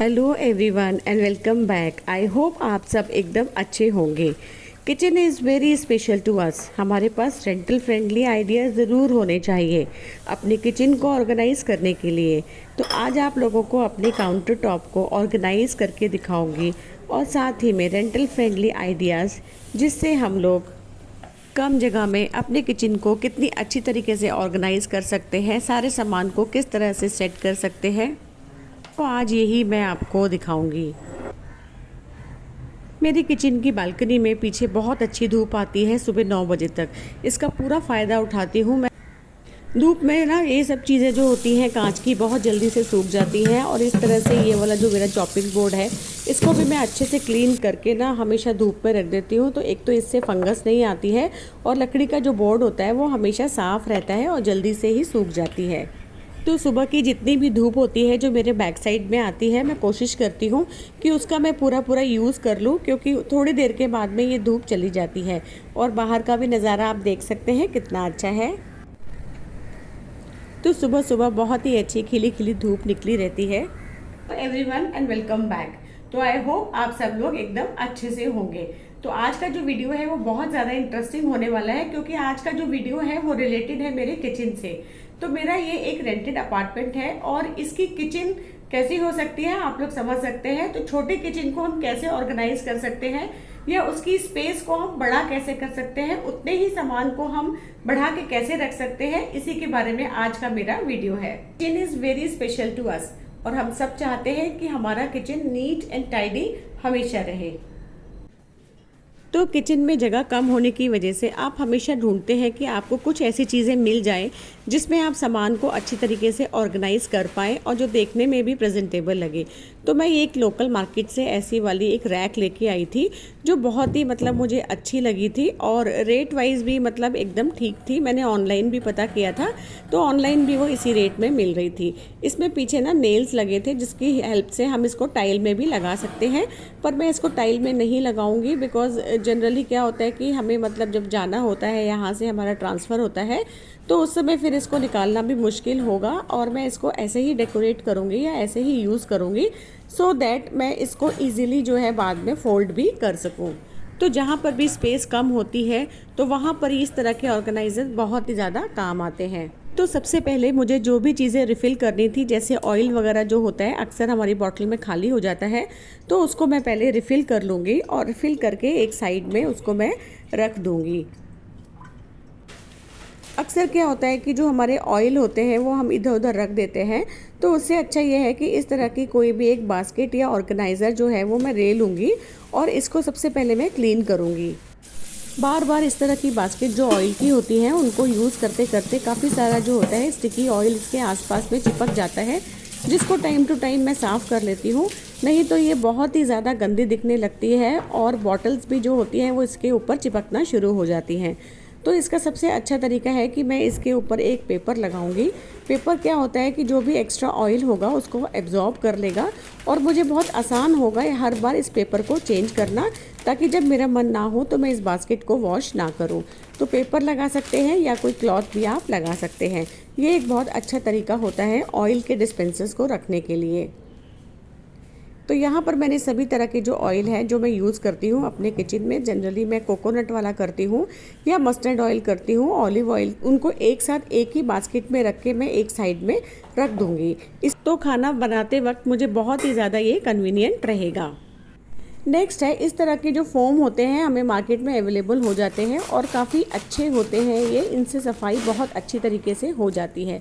Hello everyone and welcome back. I hope आप सब एकदम अच्छे होंगे। Kitchen is very special to us. हमारे पास रेंटल फ्रेंडली आइडिया ज़रूर होने चाहिए अपनी किचन को ऑर्गेनाइज़ करने के लिए। तो आज आप लोगों को अपने काउंटर टॉप को ऑर्गेनाइज़ करके दिखाऊंगी और साथ ही में रेंटल फ्रेंडली आइडियाज़ जिससे हम लोग कम जगह में अपने किचन को कितनी अच्छी तरीके से ऑर्गेनाइज़ कर सकते हैं, सारे सामान को किस तरह से सेट कर सकते हैं। तो आज यही मैं आपको दिखाऊंगी। मेरी किचन की बालकनी में पीछे बहुत अच्छी धूप आती है सुबह 9 बजे तक। इसका पूरा फ़ायदा उठाती हूँ मैं। धूप में ना ये सब चीज़ें जो होती हैं कांच की बहुत जल्दी से सूख जाती हैं और इस तरह से ये वाला जो मेरा चॉपिंग बोर्ड है इसको भी मैं अच्छे से क्लीन करके ना हमेशा धूप में रख देती हूँ। तो एक तो इससे फंगस नहीं आती है और लकड़ी का जो बोर्ड होता है वो हमेशा साफ़ रहता है और जल्दी से ही सूख जाती है। तो सुबह की जितनी भी धूप होती है जो मेरे बैक साइड में आती है, मैं कोशिश करती हूँ कि उसका मैं पूरा यूज़ कर लूँ, क्योंकि थोड़ी देर के बाद में ये धूप चली जाती है। और बाहर का भी नज़ारा आप देख सकते हैं कितना अच्छा है। तो सुबह सुबह बहुत ही अच्छी खिली खिली धूप निकली रहती है। Everyone and welcome back. तो आई होप आप सब लोग एकदम अच्छे से होंगे। तो आज का जो वीडियो है वो बहुत ज़्यादा इंटरेस्टिंग होने वाला है, क्योंकि आज का जो वीडियो है वो रिलेटेड है मेरे किचन से। तो मेरा ये एक रेंटेड अपार्टमेंट है और इसकी किचन कैसी हो सकती है आप लोग समझ सकते हैं। तो छोटी किचन को हम कैसे ऑर्गेनाइज कर सकते हैं या उसकी स्पेस को हम बड़ा कैसे कर सकते हैं, उतने ही सामान को हम बढ़ा के कैसे रख सकते हैं, इसी के बारे में आज का मेरा वीडियो है। Kitchen is very special to us और हम सब चाहते हैं कि हमारा किचन नीट एंड टाइडी हमेशा रहे। तो किचन में जगह कम होने की वजह से आप हमेशा ढूंढते हैं कि आपको कुछ ऐसी चीज़ें मिल जाए जिसमें आप सामान को अच्छी तरीके से ऑर्गेनाइज कर पाएँ और जो देखने में भी प्रेजेंटेबल लगे। तो मैं एक लोकल मार्केट से ऐसी वाली एक रैक लेके आई थी जो बहुत ही मुझे अच्छी लगी थी और रेट वाइज भी एकदम ठीक थी। मैंने ऑनलाइन भी पता किया था तो ऑनलाइन भी वो इसी रेट में मिल रही थी। इसमें पीछे ना नेल्स लगे थे जिसकी हेल्प से हम इसको टाइल में भी लगा सकते हैं, पर मैं इसको टाइल में नहीं लगाऊंगी बिकॉज जनरली क्या होता है कि हमें जब जाना होता है, यहाँ से हमारा ट्रांसफ़र होता है, तो उस समय फिर इसको निकालना भी मुश्किल होगा और मैं इसको ऐसे ही डेकोरेट करूँगी या ऐसे ही यूज़ करूँगी सो दैट मैं इसको ईज़िली जो है बाद में फोल्ड भी कर सकूँ। तो जहाँ पर भी स्पेस कम होती है तो वहाँ पर इस तरह के ऑर्गेनाइजर बहुत ही ज़्यादा काम आते हैं। तो सबसे पहले मुझे जो भी चीज़ें रिफ़िल करनी थी, जैसे ऑयल वगैरह जो होता है अक्सर हमारी बॉटल में खाली हो जाता है, तो उसको मैं पहले रिफ़िल कर लूँगी और रिफ़िल करके एक साइड में उसको मैं रख दूँगी। अक्सर क्या होता है कि जो हमारे ऑयल होते हैं वो हम इधर उधर रख देते हैं, तो उससे अच्छा ये है कि इस तरह की कोई भी एक बास्केट या ऑर्गेनाइज़र जो है वो मैं ले लूँगी और इसको सबसे पहले मैं क्लीन करूँगी। बार बार इस तरह की बास्केट जो ऑयल की होती हैं उनको यूज़ करते करते काफ़ी सारा जो होता है स्टिकी ऑयल इसके आसपास में चिपक जाता है, जिसको टाइम टू टाइम मैं साफ़ कर लेती हूँ। नहीं तो ये बहुत ही ज़्यादा गंदी दिखने लगती है और बॉटल्स भी जो होती हैं वो इसके ऊपर चिपकना शुरू हो जाती हैं। तो इसका सबसे अच्छा तरीका है कि मैं इसके ऊपर एक पेपर लगाऊंगी। पेपर क्या होता है कि जो भी एक्स्ट्रा ऑयल होगा उसको एब्जॉर्ब कर लेगा और मुझे बहुत आसान होगा हर बार इस पेपर को चेंज करना, ताकि जब मेरा मन ना हो तो मैं इस बास्केट को वॉश ना करूं। तो पेपर लगा सकते हैं या कोई क्लॉथ भी आप लगा सकते हैं। ये एक बहुत अच्छा तरीका होता है ऑयल के डिस्पेंसर्स को रखने के लिए। तो यहाँ पर मैंने सभी तरह के जो ऑयल है जो मैं यूज़ करती हूँ अपने किचन में, जनरली मैं कोकोनट वाला करती हूँ या मस्टर्ड ऑयल करती हूँ, ऑलिव ऑयल, उनको एक साथ एक ही बास्केट में रख के मैं एक साइड में रख दूँगी। इस तो खाना बनाते वक्त मुझे बहुत ही ज़्यादा ये कन्वीनियंट रहेगा। नेक्स्ट है, इस तरह के जो फोम होते हैं हमें मार्केट में अवेलेबल हो जाते हैं और काफ़ी अच्छे होते हैं ये, इनसे सफाई बहुत अच्छी तरीके से हो जाती है।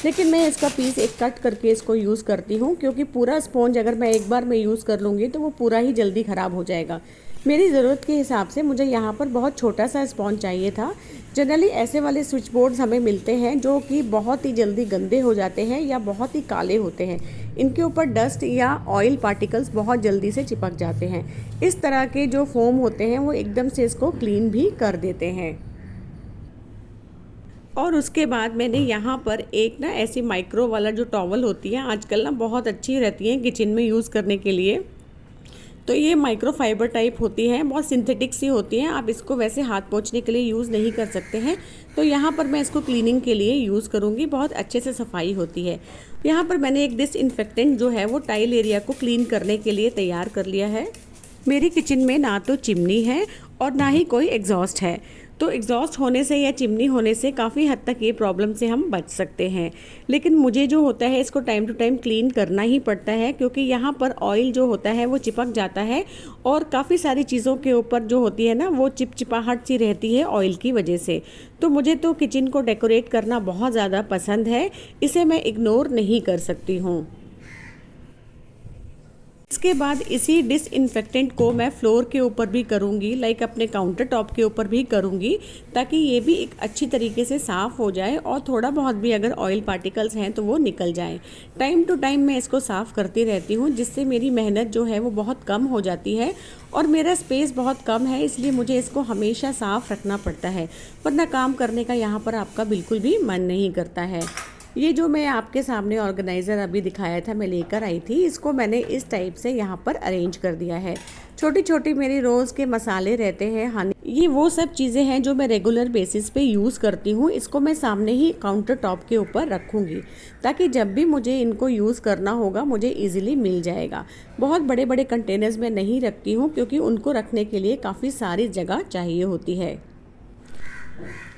लेकिन मैं इसका पीस एक कट करके इसको यूज़ करती हूँ, क्योंकि पूरा स्पॉन्ज अगर मैं एक बार में यूज़ कर लूँगी तो वो पूरा ही जल्दी ख़राब हो जाएगा। मेरी ज़रूरत के हिसाब से मुझे यहाँ पर बहुत छोटा सा स्पॉन्ज चाहिए था। जनरली ऐसे वाले स्विच बोर्ड्स हमें मिलते हैं जो कि बहुत ही जल्दी गंदे हो जाते हैं या बहुत ही काले होते हैं, इनके ऊपर डस्ट या ऑयल पार्टिकल्स बहुत जल्दी से चिपक जाते हैं। इस तरह के जो फोम होते हैं वो एकदम से इसको क्लीन भी कर देते हैं। और उसके बाद मैंने यहाँ पर एक ना ऐसी माइक्रो वाला जो टॉवल होती है आजकल ना बहुत अच्छी रहती हैं किचन में यूज़ करने के लिए, तो ये माइक्रोफाइबर टाइप होती हैं, बहुत सिंथेटिक सी होती हैं। आप इसको वैसे हाथ पोंछने के लिए यूज़ नहीं कर सकते हैं। तो यहाँ पर मैं इसको क्लीनिंग के लिए यूज़ करूँगी, बहुत अच्छे से सफाई होती है। यहाँ पर मैंने एक डिसइंफेक्टेंट जो है वो टाइल एरिया को क्लीन करने के लिए तैयार कर लिया है। मेरी किचन में ना तो चिमनी है और ना ही कोई एग्जॉस्ट है, तो एग्जॉस्ट होने से या चिमनी होने से काफ़ी हद तक ये प्रॉब्लम से हम बच सकते हैं। लेकिन मुझे जो होता है इसको टाइम टू टाइम क्लीन करना ही पड़ता है, क्योंकि यहाँ पर ऑयल जो होता है वो चिपक जाता है और काफ़ी सारी चीज़ों के ऊपर जो होती है ना वो चिपचिपाहट सी रहती है ऑयल की वजह से। तो मुझे तो किचन को डेकोरेट करना बहुत ज़्यादा पसंद है, इसे मैं इग्नोर नहीं कर सकती हूँ। इसके बाद इसी डिसइंफेक्टेंट को मैं फ्लोर के ऊपर भी करूँगी, लाइक अपने काउंटर टॉप के ऊपर भी करूँगी, ताकि ये भी एक अच्छी तरीके से साफ़ हो जाए और थोड़ा बहुत भी अगर ऑयल पार्टिकल्स हैं तो वो निकल जाए। टाइम टू टाइम मैं इसको साफ़ करती रहती हूँ, जिससे मेरी मेहनत जो है वो बहुत कम हो जाती है। और मेरा स्पेस बहुत कम है, इसलिए मुझे इसको हमेशा साफ़ रखना पड़ता है, वरना काम करने का यहाँ पर आपका बिल्कुल भी मन नहीं करता है। ये जो मैं आपके सामने ऑर्गेनाइज़र अभी दिखाया था, मैं लेकर आई थी, इसको मैंने इस टाइप से यहाँ पर अरेंज कर दिया है। छोटी छोटी मेरी रोज़ के मसाले रहते हैं, हनी, ये वो सब चीज़ें हैं जो मैं रेगुलर बेसिस पे यूज़ करती हूँ। इसको मैं सामने ही काउंटर टॉप के ऊपर रखूँगी, ताकि जब भी मुझे इनको यूज़ करना होगा मुझे ईजिली मिल जाएगा। बहुत बड़े बड़े कंटेनर्स में नहीं रखती हूँ, क्योंकि उनको रखने के लिए काफ़ी सारी जगह चाहिए होती है।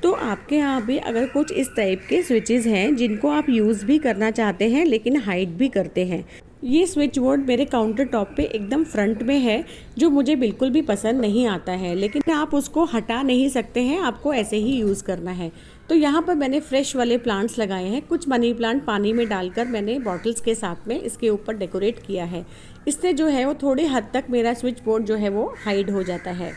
तो आपके यहाँ भी अगर कुछ इस टाइप के स्विचेस हैं जिनको आप यूज़ भी करना चाहते हैं लेकिन हाइड भी करते हैं, ये स्विच बोर्ड मेरे काउंटर टॉप पे एकदम फ्रंट में है, जो मुझे बिल्कुल भी पसंद नहीं आता है, लेकिन आप उसको हटा नहीं सकते हैं, आपको ऐसे ही यूज़ करना है। तो यहाँ पर मैंने फ्रेश वाले प्लांट्स लगाए हैं, कुछ मनी प्लांट पानी में डालकर मैंने बॉटल्स के साथ में इसके ऊपर डेकोरेट किया है। इससे जो है वो थोड़ी हद तक मेरा स्विच बोर्ड जो है वो हाइड हो जाता है।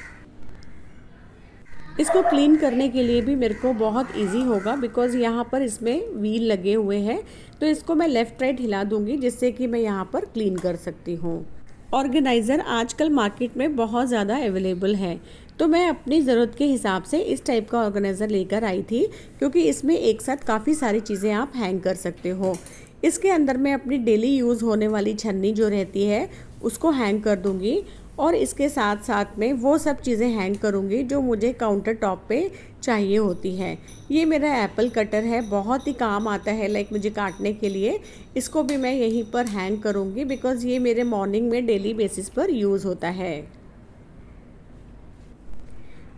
इसको क्लीन करने के लिए भी मेरे को बहुत इजी होगा, बिकॉज़ यहाँ पर इसमें व्हील लगे हुए हैं, तो इसको मैं लेफ़्ट राइट हिला दूँगी, जिससे कि मैं यहाँ पर क्लीन कर सकती हूँ। ऑर्गेनाइज़र आजकल मार्केट में बहुत ज़्यादा अवेलेबल है, तो मैं अपनी ज़रूरत के हिसाब से इस टाइप का ऑर्गेनाइज़र लेकर आई थी, क्योंकि इसमें एक साथ काफ़ी सारी चीज़ें आप हैंग कर सकते हो। इसके अंदर मैं अपनी डेली यूज़ होने वाली छन्नी जो रहती है उसको हैंग कर दूँगी, और इसके साथ साथ में वो सब चीज़ें हैंग करूँगी जो मुझे काउंटर टॉप पे चाहिए होती है। ये मेरा एप्पल कटर है, बहुत ही काम आता है, लाइक मुझे काटने के लिए। इसको भी मैं यहीं पर हैंग करूँगी, बिकॉज़ ये मेरे मॉर्निंग में डेली बेसिस पर यूज़ होता है।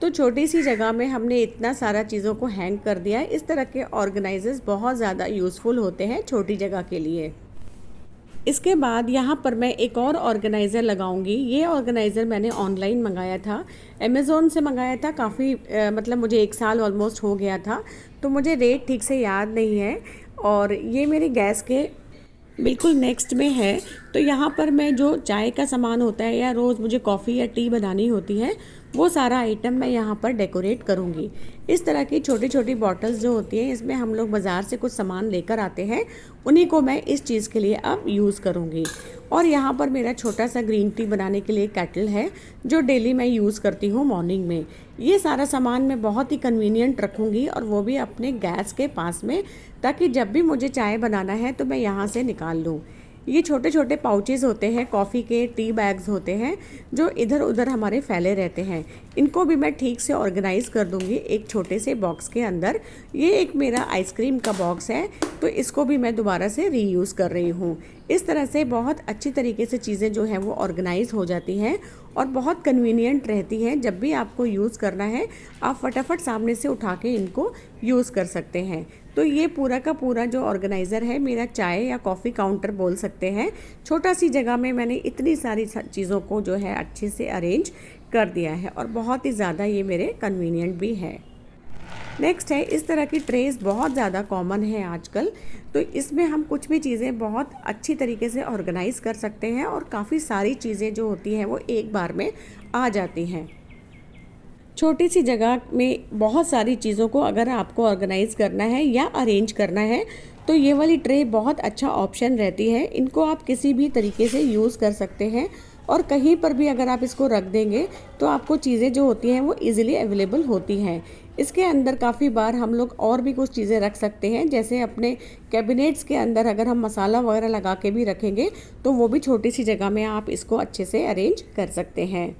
तो छोटी सी जगह में हमने इतना सारा चीज़ों को हैंग कर दिया है। इस तरह के ऑर्गेनाइजर्स बहुत ज़्यादा यूज़फुल होते हैं छोटी जगह के लिए। इसके बाद यहाँ पर मैं एक और ऑर्गेनाइज़र लगाऊंगी। ये ऑर्गेनाइज़र मैंने ऑनलाइन मंगाया था, अमेज़ोन से मंगाया था। काफ़ी मतलब मुझे 1 साल ऑलमोस्ट हो गया था, तो मुझे रेट ठीक से याद नहीं है। और ये मेरी गैस के बिल्कुल नेक्स्ट में है। तो यहाँ पर मैं जो चाय का सामान होता है या रोज़ मुझे कॉफ़ी या टी बनानी होती है, वो सारा आइटम मैं यहाँ पर डेकोरेट करूँगी। इस तरह की छोटी छोटी बॉटल्स जो होती हैं, इसमें हम लोग बाज़ार से कुछ सामान लेकर आते हैं, उन्हीं को मैं इस चीज़ के लिए अब यूज़ करूँगी। और यहाँ पर मेरा छोटा सा ग्रीन टी बनाने के लिए केटल है, जो डेली मैं यूज़ करती हूँ मॉर्निंग में। ये सारा सामान मैं बहुत ही कन्वीनियंट रखूँगी, और वो भी अपने गैस के पास में, ताकि जब भी मुझे चाय बनाना है तो मैं यहाँ से निकाल लूँ। ये छोटे छोटे पाउचेस होते हैं, कॉफ़ी के टी बैग्स होते हैं, जो इधर उधर हमारे फैले रहते हैं। इनको भी मैं ठीक से ऑर्गेनाइज़ कर दूँगी एक छोटे से बॉक्स के अंदर। ये एक मेरा आइसक्रीम का बॉक्स है, तो इसको भी मैं दोबारा से रीयूज़ कर रही हूँ। इस तरह से बहुत अच्छी तरीके से चीज़ें जो हैं वो ऑर्गेनाइज़ हो जाती हैं, और बहुत कन्वीनियंट रहती हैं। जब भी आपको यूज़ करना है, आप फटाफट सामने से उठा के इनको यूज़ कर सकते हैं। तो ये पूरा का पूरा जो ऑर्गेनाइज़र है, मेरा चाय या कॉफ़ी काउंटर बोल सकते हैं। छोटा सी जगह में मैंने इतनी सारी चीज़ों को जो है अच्छे से अरेंज कर दिया है, और बहुत ही ज़्यादा ये मेरे कन्वीनियंट भी है। नेक्स्ट है, इस तरह की ट्रेस बहुत ज़्यादा कॉमन है आजकल। तो इसमें हम कुछ भी चीज़ें बहुत अच्छी तरीके से ऑर्गेनाइज़ कर सकते हैं, और काफ़ी सारी चीज़ें जो होती हैं वो एक बार में आ जाती हैं। छोटी सी जगह में बहुत सारी चीज़ों को अगर आपको ऑर्गेनाइज़ करना है या अरेंज करना है, तो ये वाली ट्रे बहुत अच्छा ऑप्शन रहती है। इनको आप किसी भी तरीके से यूज़ कर सकते हैं, और कहीं पर भी अगर आप इसको रख देंगे तो आपको चीज़ें जो होती हैं वो इजीली अवेलेबल होती हैं। इसके अंदर काफ़ी बार हम लोग और भी कुछ चीज़ें रख सकते हैं, जैसे अपने कैबिनेट्स के अंदर अगर हम मसाला वगैरह लगा के भी रखेंगे तो वो भी छोटी सी जगह में आप इसको अच्छे से अरेंज कर सकते हैं।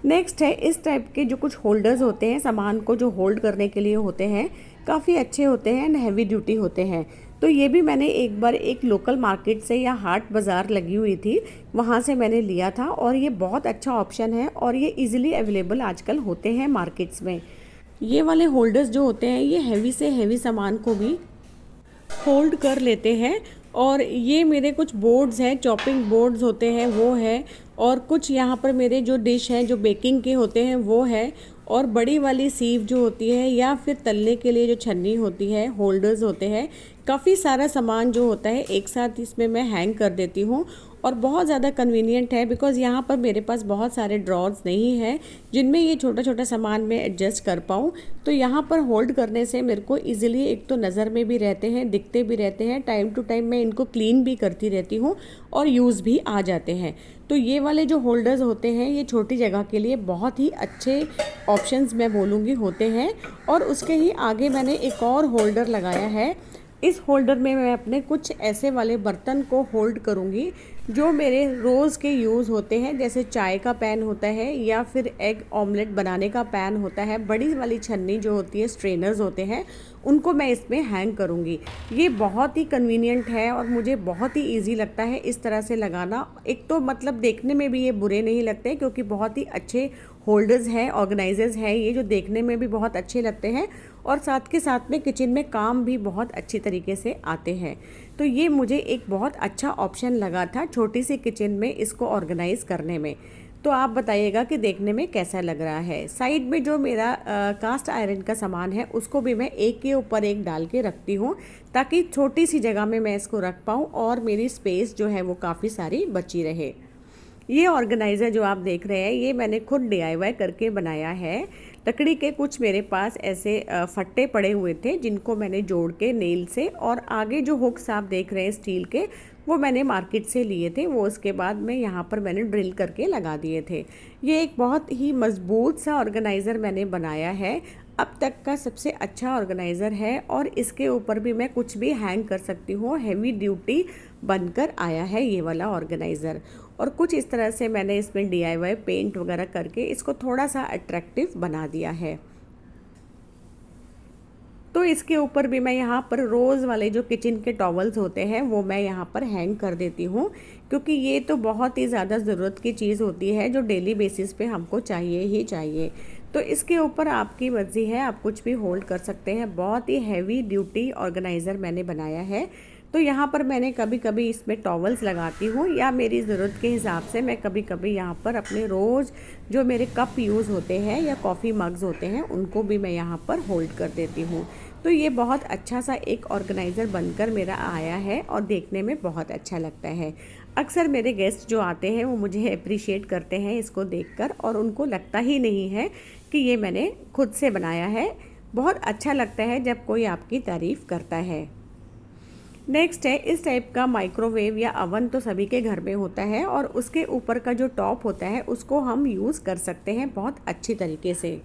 नेक्स्ट है इस टाइप के जो कुछ होल्डर्स होते हैं, सामान को जो होल्ड करने के लिए होते हैं, काफ़ी अच्छे होते हैं एंड हैवी ड्यूटी होते हैं। तो ये भी मैंने एक बार एक लोकल मार्केट से या हाट बाज़ार लगी हुई थी, वहाँ से मैंने लिया था और ये बहुत अच्छा ऑप्शन है और ये इजीली अवेलेबल आजकल होते हैं मार्केट्स में। ये वाले होल्डर्स जो होते हैं ये हैवी से हैवी सामान को भी होल्ड कर लेते हैं। और ये मेरे कुछ बोर्ड्स हैं, चॉपिंग बोर्ड्स होते हैं वो है, और कुछ यहाँ पर मेरे जो डिश हैं जो बेकिंग के होते हैं वो है, और बड़ी वाली सीव जो होती है या फिर तलने के लिए जो छन्नी होती है, होल्डर्स होते हैं। काफ़ी सारा सामान जो होता है एक साथ इसमें मैं हैंग कर देती हूँ और बहुत ज़्यादा कन्वीनियंट है, बिकॉज़ यहाँ पर मेरे पास बहुत सारे ड्रॉर्स नहीं हैं जिनमें ये छोटा छोटा सामान मैं एडजस्ट कर पाऊँ। तो यहाँ पर होल्ड करने से मेरे को इजीली एक तो नज़र में भी रहते हैं, दिखते भी रहते हैं, टाइम टू टाइम मैं इनको क्लीन भी करती रहती हूँ और यूज़ भी आ जाते हैं। तो ये वाले जो होल्डर्स होते हैं ये छोटी जगह के लिए बहुत ही अच्छे ऑप्शंस मैं बोलूँगी होते हैं। और उसके ही आगे मैंने एक और होल्डर लगाया है। इस होल्डर में मैं अपने कुछ ऐसे वाले बर्तन को होल्ड करूँगी जो मेरे रोज़ के यूज़ होते हैं, जैसे चाय का पैन होता है या फिर एग ऑमलेट बनाने का पैन होता है, बड़ी वाली छन्नी जो होती है, स्ट्रेनर्स होते हैं, उनको मैं इसमें हैंग करूँगी। ये बहुत ही कन्वीनियंट है और मुझे बहुत ही ईजी लगता है इस तरह से लगाना। एक तो मतलब देखने में भी ये बुरे नहीं लगते क्योंकि बहुत ही अच्छे होल्डर्स हैं, ऑर्गेनाइजर्स हैं ये, जो देखने में भी बहुत अच्छे लगते हैं और साथ के साथ में किचन में काम भी बहुत अच्छी तरीके से आते हैं। तो ये मुझे एक बहुत अच्छा ऑप्शन लगा था छोटी सी किचन में इसको ऑर्गेनाइज करने में। तो आप बताइएगा कि देखने में कैसा लग रहा है। साइड में जो मेरा कास्ट आयरन का सामान है उसको भी मैं एक के ऊपर एक डाल के रखती हूँ ताकि छोटी सी जगह में मैं इसको रख पाऊँ और मेरी स्पेस जो है वो काफ़ी सारी बची रहे। ये ऑर्गेनाइज़र जो आप देख रहे हैं ये मैंने खुद DIY करके बनाया है। लकड़ी के कुछ मेरे पास ऐसे फट्टे पड़े हुए थे जिनको मैंने जोड़ के नेल से, और आगे जो हुक्स आप देख रहे हैं स्टील के वो मैंने मार्केट से लिए थे, वो उसके बाद में यहाँ पर मैंने ड्रिल करके लगा दिए थे। ये एक बहुत ही मजबूत सा ऑर्गेनाइज़र मैंने बनाया है, अब तक का सबसे अच्छा ऑर्गेनाइज़र है और इसके ऊपर भी मैं कुछ भी हैंग कर सकती हूँ। हैवी ड्यूटी बनकर आया है ये वाला ऑर्गेनाइज़र। और कुछ इस तरह से मैंने इसमें DIY पेंट वगैरह करके इसको थोड़ा सा अट्रैक्टिव बना दिया है। तो इसके ऊपर भी मैं यहाँ पर रोज़ वाले जो किचन के टॉवल्स होते हैं वो मैं यहाँ पर हैंग कर देती हूँ, क्योंकि ये तो बहुत ही ज़्यादा ज़रूरत की चीज़ होती है जो डेली बेसिस पे हमको चाहिए ही चाहिए। तो इसके ऊपर आपकी मर्ज़ी है, आप कुछ भी होल्ड कर सकते हैं। बहुत ही हैवी ड्यूटी ऑर्गेनाइज़र मैंने बनाया है। तो यहाँ पर मैंने कभी कभी इसमें टॉवल्स लगाती हूँ या मेरी ज़रूरत के हिसाब से मैं कभी कभी यहाँ पर अपने रोज़ जो मेरे कप यूज़ होते हैं या कॉफ़ी मग्स होते हैं उनको भी मैं यहाँ पर होल्ड कर देती हूँ। तो ये बहुत अच्छा सा एक ऑर्गेनाइज़र बनकर मेरा आया है और देखने में बहुत अच्छा लगता है। अक्सर मेरे गेस्ट जो आते हैं वो मुझे अप्रिशिएट करते हैं इसको देखकर, और उनको लगता ही नहीं है कि ये मैंने खुद से बनाया है। बहुत अच्छा लगता है जब कोई आपकी तारीफ़ करता है। नेक्स्ट है इस टाइप का माइक्रोवेव या अवन तो सभी के घर में होता है, और उसके ऊपर का जो टॉप होता है उसको हम यूज़ कर सकते हैं बहुत अच्छी तरीके से।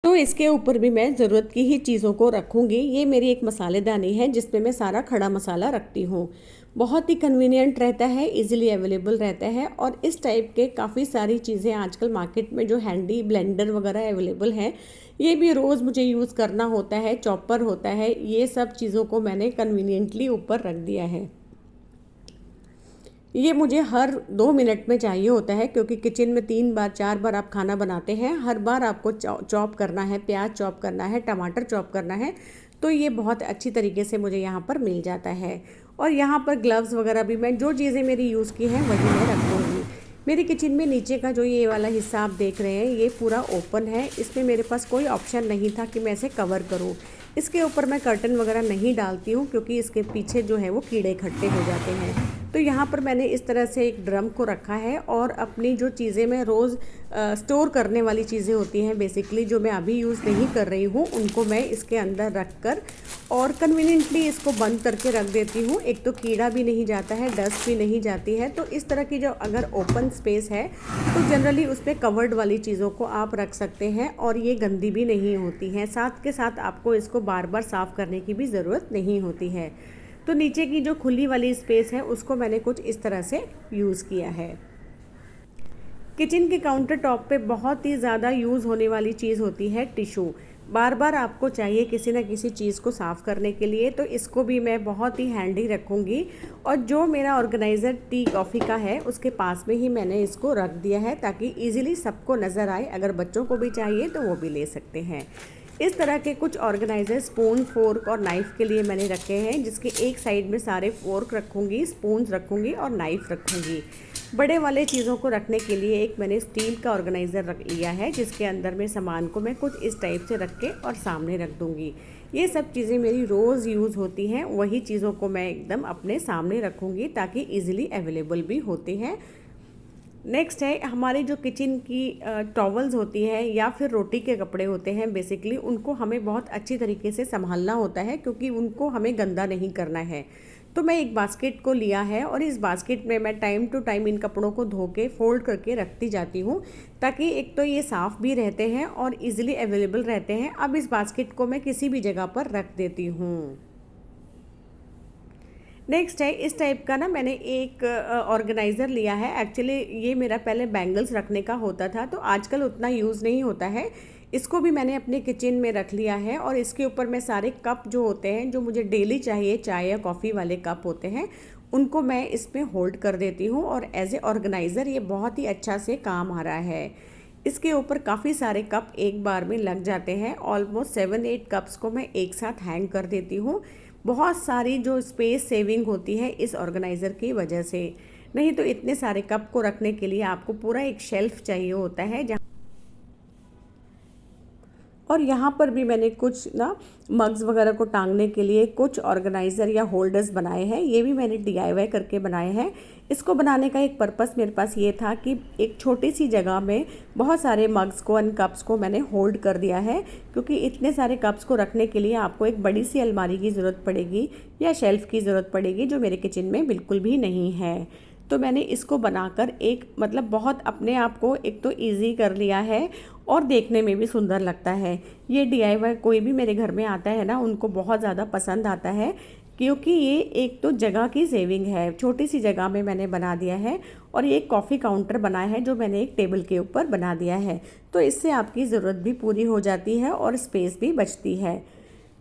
तो इसके ऊपर भी मैं ज़रूरत की ही चीज़ों को रखूँगी। ये मेरी एक मसालेदानी है जिसमें मैं सारा खड़ा मसाला रखती हूँ। बहुत ही कन्वीनियंट रहता है, इजीली अवेलेबल रहता है, और इस टाइप के काफ़ी सारी चीज़ें आजकल मार्केट में जो हैंडी ब्लेंडर वगैरह अवेलेबल हैं, ये भी रोज़ मुझे यूज़ करना होता है, चॉपर होता है, ये सब चीज़ों को मैंने कन्वीनियंटली ऊपर रख दिया है। ये मुझे हर 2 मिनट में चाहिए होता है, क्योंकि किचन में 3 बार 4 बार आप खाना बनाते हैं, हर बार आपको चॉप करना है, प्याज चॉप करना है, टमाटर चॉप करना है, तो ये बहुत अच्छी तरीके से मुझे यहाँ पर मिल जाता है। और यहाँ पर ग्लव्स वगैरह भी मैं जो चीज़ें मेरी यूज़ की हैं वही मैं रख दूँगी। मेरी किचन में नीचे का जो ये वाला हिस्सा आप देख रहे हैं ये पूरा ओपन है, इसमें मेरे पास कोई ऑप्शन नहीं था कि मैं इसे कवर करूँ। इसके ऊपर मैं कर्टन वगैरह नहीं डालती हूँ क्योंकि इसके पीछे जो है वो कीड़े इकट्ठे हो जाते हैं। तो यहाँ पर मैंने इस तरह से एक ड्रम को रखा है और अपनी जो चीज़ें मैं रोज़ स्टोर करने वाली चीज़ें होती हैं बेसिकली, जो मैं अभी यूज़ नहीं कर रही हूँ, उनको मैं इसके अंदर रख कर और कन्वीनियंटली इसको बंद करके रख देती हूँ। एक तो कीड़ा भी नहीं जाता है, डस्ट भी नहीं जाती है। तो इस तरह की जो अगर ओपन स्पेस है तो जनरली उस पर कवर्ड वाली चीज़ों को आप रख सकते हैं और ये गंदी भी नहीं होती हैं। साथ के साथ आपको इसको बार बार साफ़ करने की भी ज़रूरत नहीं होती है। तो नीचे की जो खुली वाली स्पेस है उसको मैंने कुछ इस तरह से यूज़ किया है। किचन के काउंटर टॉप पे बहुत ही ज़्यादा यूज़ होने वाली चीज़ होती है टिशू। बार बार आपको चाहिए किसी न किसी चीज़ को साफ़ करने के लिए, तो इसको भी मैं बहुत ही हैंडी रखूँगी। और जो मेरा ऑर्गेनाइज़र टी कॉफ़ी का है उसके पास में ही मैंने इसको रख दिया है ताकि ईज़िली सबको नज़र आए। अगर बच्चों को भी चाहिए तो वो भी ले सकते हैं। इस तरह के कुछ ऑर्गेनाइज़र स्पून, फोर्क और नाइफ़ के लिए मैंने रखे हैं, जिसके एक साइड में सारे फोर्क रखूँगी, स्पून्स रखूँगी और नाइफ़ रखूँगी। बड़े वाले चीज़ों को रखने के लिए एक मैंने स्टील का ऑर्गेनाइज़र रख लिया है, जिसके अंदर में सामान को मैं कुछ इस टाइप से रख के और सामने रख दूँगी। ये सब चीज़ें मेरी रोज़ यूज़ होती हैं, वही चीज़ों को मैं एकदम अपने सामने रखूँगी ताकि ईज़िली अवेलेबल भी होती हैं। नेक्स्ट है हमारी जो किचन की टॉवल्स होती है या फिर रोटी के कपड़े होते हैं, बेसिकली उनको हमें बहुत अच्छी तरीके से संभालना होता है क्योंकि उनको हमें गंदा नहीं करना है। तो मैं एक बास्केट को लिया है और इस बास्केट में मैं टाइम टू टाइम इन कपड़ों को धो के फोल्ड करके रखती जाती हूँ ताकि एक तो ये साफ़ भी रहते हैं और इजीली अवेलेबल रहते हैं। अब इस बास्केट को मैं किसी भी जगह पर रख देती हूँ। नेक्स्ट है इस टाइप का ना मैंने एक ऑर्गेनाइज़र लिया है। एक्चुअली ये मेरा पहले बैंगल्स रखने का होता था, तो आजकल उतना यूज़ नहीं होता है। इसको भी मैंने अपने किचन में रख लिया है और इसके ऊपर मैं सारे कप जो होते हैं, जो मुझे डेली चाहिए, चाय या कॉफ़ी वाले कप होते हैं, उनको मैं इसमें होल्ड कर देती हूँ और एज ए ऑर्गेनाइज़र ये बहुत ही अच्छा से काम आ रहा है। इसके ऊपर काफ़ी सारे कप एक बार में लग जाते हैं। ऑलमोस्ट 7-8 कप्स को मैं एक साथ हैंग कर देती हूँ। बहुत सारी जो स्पेस सेविंग होती है इस ऑर्गेनाइज़र की वजह से। नहीं तो इतने सारे कप को रखने के लिए आपको पूरा एक शेल्फ चाहिए होता है। और यहाँ पर भी मैंने कुछ ना मग्स वगैरह को टांगने के लिए कुछ ऑर्गेनाइज़र या होल्डर्स बनाए हैं। ये भी मैंने DIY करके बनाए हैं। इसको बनाने का एक पर्पस मेरे पास ये था कि एक छोटी सी जगह में बहुत सारे मग्स को एंड कप्स को मैंने होल्ड कर दिया है, क्योंकि इतने सारे कप्स को रखने के लिए आपको एक बड़ी सी अलमारी की ज़रूरत पड़ेगी या शेल्फ़ की ज़रूरत पड़ेगी, जो मेरे किचन में बिल्कुल भी नहीं है। तो मैंने इसको बनाकर एक मतलब बहुत अपने आप को एक तो ईज़ी कर लिया है और देखने में भी सुंदर लगता है। ये DIY कोई भी मेरे घर में आता है ना, उनको बहुत ज़्यादा पसंद आता है, क्योंकि ये एक तो जगह की सेविंग है। छोटी सी जगह में मैंने बना दिया है और ये एक कॉफ़ी काउंटर बनाया है जो मैंने एक टेबल के ऊपर बना दिया है। तो इससे आपकी ज़रूरत भी पूरी हो जाती है और स्पेस भी बचती है।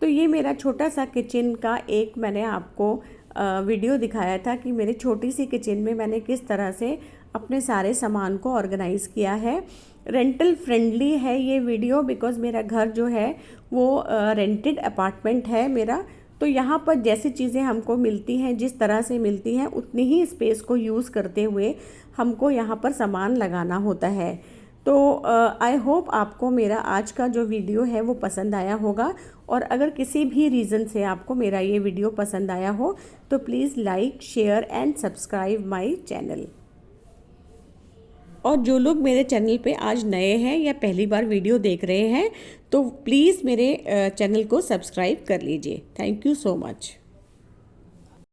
तो ये मेरा छोटा सा किचन का एक मैंने आपको वीडियो दिखाया था कि मेरी छोटी सी किचन में मैंने किस तरह से अपने सारे सामान को ऑर्गेनाइज़ किया है। रेंटल फ्रेंडली है ये वीडियो, बिकॉज़ मेरा घर जो है वो रेंटेड अपार्टमेंट है मेरा। तो यहाँ पर जैसी चीज़ें हमको मिलती हैं, जिस तरह से मिलती हैं, उतनी ही स्पेस को यूज़ करते हुए हमको यहाँ पर सामान लगाना होता है। तो आई होप आपको मेरा आज का जो वीडियो है वो पसंद आया होगा। और अगर किसी भी रीज़न से आपको मेरा ये वीडियो पसंद आया हो तो please like, share and subscribe my channel. और जो लोग मेरे चैनल पे आज नए हैं या पहली बार वीडियो देख रहे हैं तो प्लीज़ मेरे चैनल को सब्सक्राइब कर लीजिए। Thank you so much.